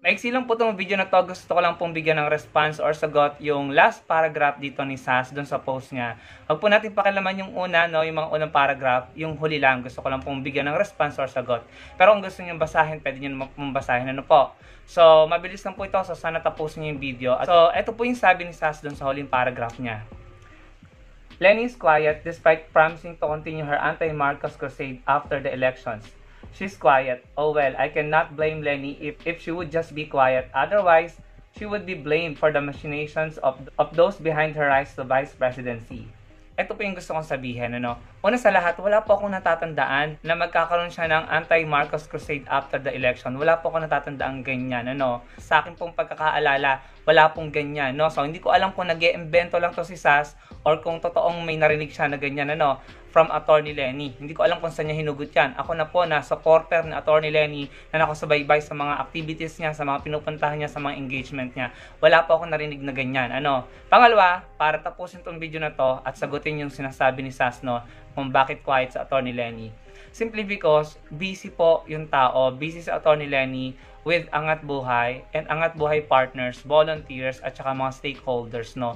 Maiksi lang po itong video na to. Gusto ko lang pong bigyan ng response or sagot yung last paragraph dito ni Sas doon sa post niya. Huwag po natin pakialaman yung una, no, yung mga unang paragraph, yung huli lang. Gusto ko lang pong bigyan ng response or sagot. Pero kung gusto niyo basahin, pwede niyo naman pong basahin. Ano po? So, mabilis lang po ito. So, sana tapusin niyo yung video. So, ito po yung sabi ni Sas doon sa huling paragraph niya. Lenny is quiet despite promising to continue her anti-Marcos crusade after the elections. She's quiet. Oh well, I cannot blame Lenny if she would just be quiet. Otherwise, she would be blamed for the machinations of those behind her rise to vice presidency. Ito po yung gusto kong sabihin, ano? Una sa lahat, wala po akong natatandaan na magkakaroon siya ng anti-Marcos crusade after the election. Wala po akong natatandaan ganyan, ano? Sa akin pong pagkakaalala, wala pong ganyan, no? So, hindi ko alam kung nag-iimbento lang to si Sas or kung totoong may narinig siya na ganyan, ano? From Attorney Lenny. Hindi ko alam kung saan niya hinugot yan. Ako na po na supporter ni Attorney Lenny na nakasubaybay sa mga activities niya, sa mga pinupuntahan niya, sa mga engagement niya. Wala po ako narinig na ganyan. Ano? Pangalawa, para tapusin tong video na to at sagutin yung sinasabi ni Sas, no, kung bakit quiet sa Attorney Lenny. Simply because busy po yung tao, busy sa Attorney Lenny with Angat Buhay and Angat Buhay partners, volunteers at saka mga stakeholders, no.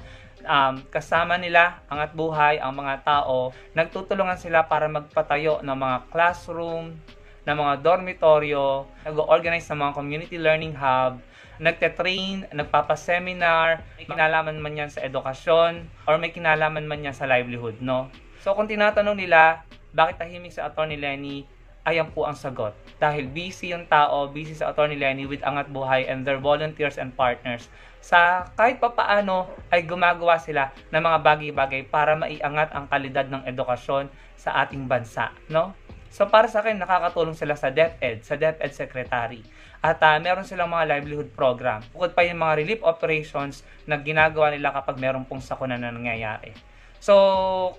Kasama nila Angat Buhay, ang mga tao, nagtutulungan sila para magpatayo ng mga classroom, ng mga dormitoryo, nag-organize ng mga community learning hub, nagte-train, nagpapa-seminar, may kinalaman man yan sa edukasyon, or may kinalaman man yan sa livelihood, no? So kung tinatanong nila, bakit tahimik sa Attorney Lenny, ayan po ang sagot. Dahil busy yung tao, busy sa Attorney Lenny with Angat Buhay and their volunteers and partners. Sa kahit papaano ay gumagawa sila ng mga bagay-bagay para maiangat ang kalidad ng edukasyon sa ating bansa, no? So para sa akin, nakakatulong sila sa DepEd, sa DepEd Secretary. At meron silang mga livelihood program. Bukod pa yung mga relief operations na ginagawa nila kapag meron pong sakuna na nangyayari. So,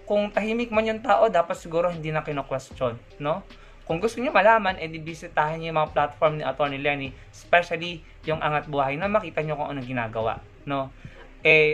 kung tahimik man yung tao, dapat siguro hindi na kino-question, no? Kung gusto niyo malaman, edi bisitahin niyo yung mga platform ni Attorney Lenny, especially yung Angat Buhay, na makita niyo kung anong ginagawa, no?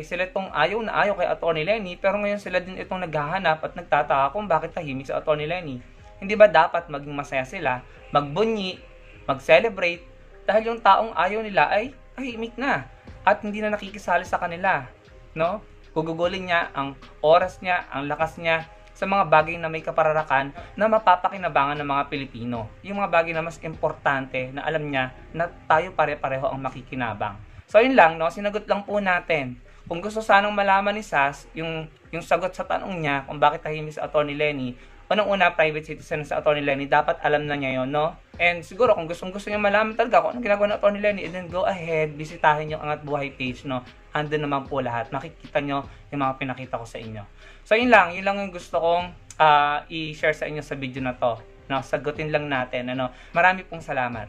Sila itong ayaw na ayaw kay Attorney Lenny, pero ngayon sila din itong naghahanap at nagtataka kung bakit tahimik sa Attorney Lenny. Hindi ba dapat maging masaya sila, magbunyi, mag-celebrate, dahil yung taong ayaw nila ay tahimik na at hindi na nakikisali sa kanila, no? Gugugulin niya ang oras niya, ang lakas niya sa mga bagay na may kapararakan na mapapakinabangan ng mga Pilipino. Yung mga bagay na mas importante na alam niya na tayo pare-pareho ang makikinabang. So yun lang, no? Sinagot lang po natin. Kung gusto sanang malaman ni Sas yung sagot sa tanong niya kung bakit tahimik sa Attorney Lenny, unang-una, private citizen sa Attorney Lenny, dapat alam na niya yon, no? And siguro kung gusto niya malaman talaga kung anong ginagawa ng Attorney Lenny, then go ahead, bisitahin yung Angat Buhay page, no? Andun naman po lahat. Makikita nyo yung mga pinakita ko sa inyo. So yun lang yung gusto kong i-share sa inyo sa video na to. No? Sagutin lang natin. Ano? Marami pong salamat.